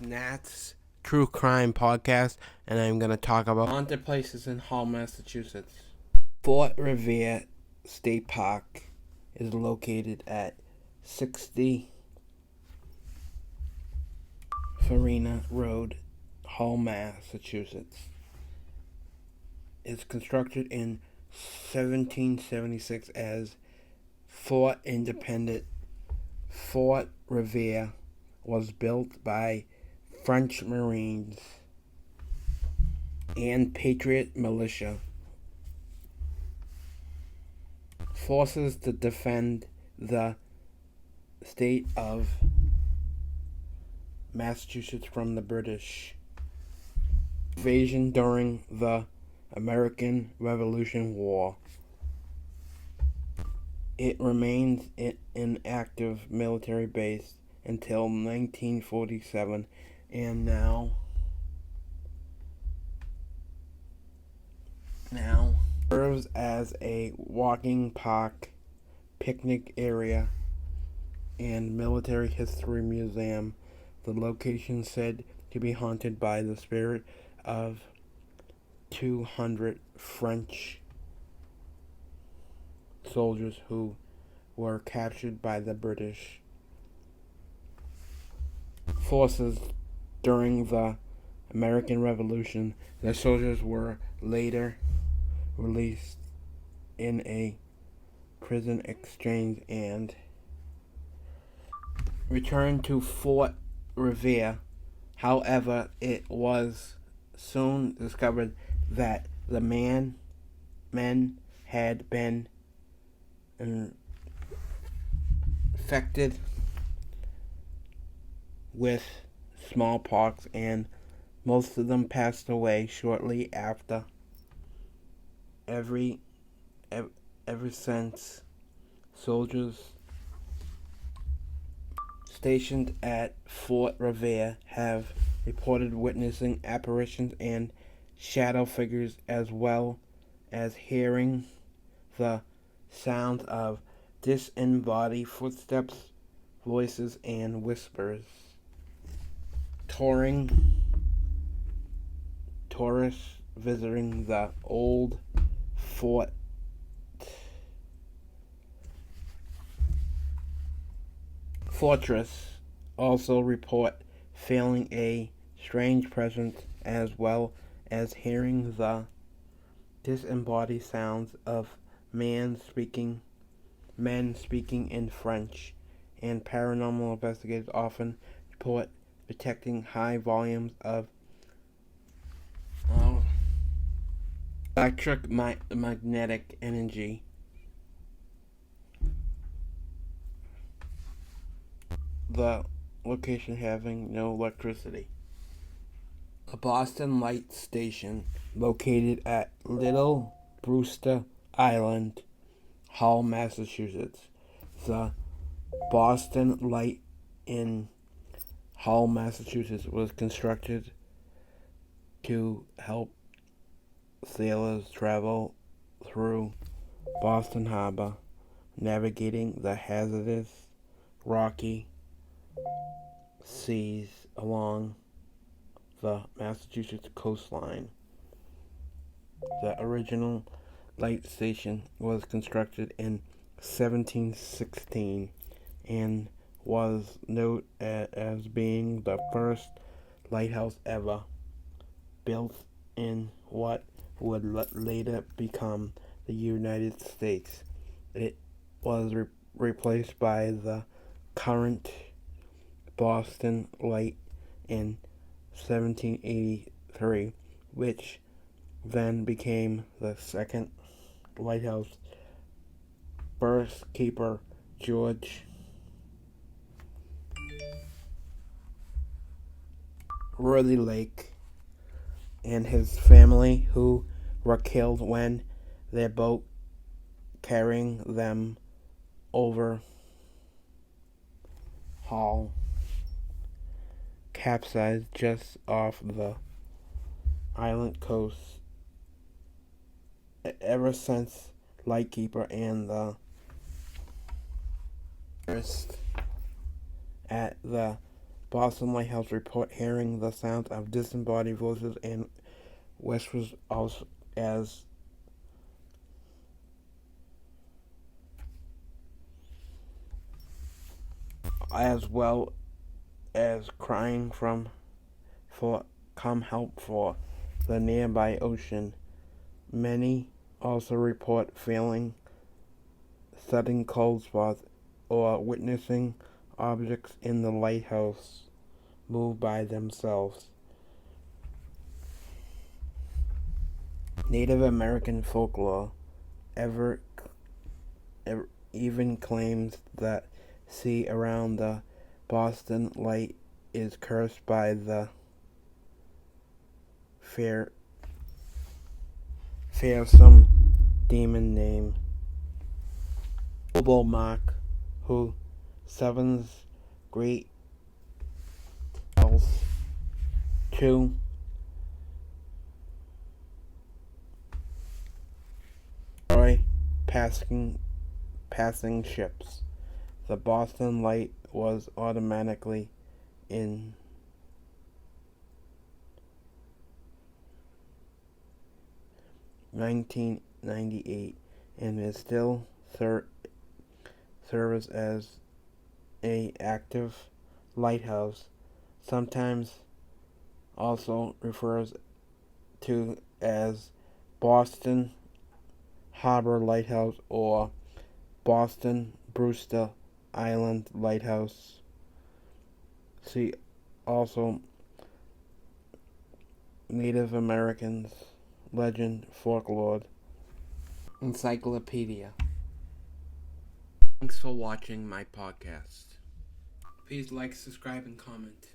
Nat's True Crime Podcast, and I'm going to talk about haunted places in Hull, Massachusetts. Fort Revere State Park is located at 60 Farina Road, Hull, Massachusetts. It's constructed in 1776 as Fort Independent. Fort Revere was built by French Marines and Patriot militia forces to defend the state of Massachusetts from the British invasion during the American Revolution War. It remains an active military base until 1947, and now serves as a walking park, picnic area, and military history museum. The location said to be haunted by the spirit of 200 French soldiers who were captured by the British forces during the American Revolution. The soldiers were later released in a prison exchange and returned to Fort Revere. However, it was soon discovered that the men had been infected with smallpox, and most of them passed away shortly after. Ever since, soldiers stationed at Fort Revere have reported witnessing apparitions and shadow figures, as well as hearing the sounds of disembodied footsteps, voices, and whispers. Tourists visiting the old fortress also report feeling a strange presence, as well as hearing the disembodied sounds of men speaking in French, and paranormal investigators often report detecting high volumes of electromagnetic energy. The location having no electricity. A Boston Light Station located at Little Brewster Island, Hull, Massachusetts. The Boston Light in Hull, Massachusetts was constructed to help sailors travel through Boston Harbor, navigating the hazardous, rocky seas along the Massachusetts coastline. The original light station was constructed in 1716 and was noted as being the first lighthouse ever built in what would later become the United States. It was replaced by the current Boston Light in 1783, which then became the second lighthouse. First keeper George Worthy Lake and his family, who were killed when their boat carrying them over Hull capsized just off the island coast. Ever since, Lightkeeper and the at the Boston Lighthouse report hearing the sounds of disembodied voices and whispers as well as crying for come help for the nearby ocean. Many also report feeling sudden cold spots or witnessing objects in the lighthouse move by themselves. Native American folklore even claims that sea around the Boston Light is cursed by the fearsome demon named Mark, who summons great elves to destroy passing ships. The Boston Light was automatically in 1998 and is still serves as a active lighthouse, sometimes also refers to as Boston Harbor Lighthouse or Boston Brewster Island Lighthouse. See also Native Americans legend folklore encyclopedia. Thanks for watching my podcast. Please like, subscribe, and comment.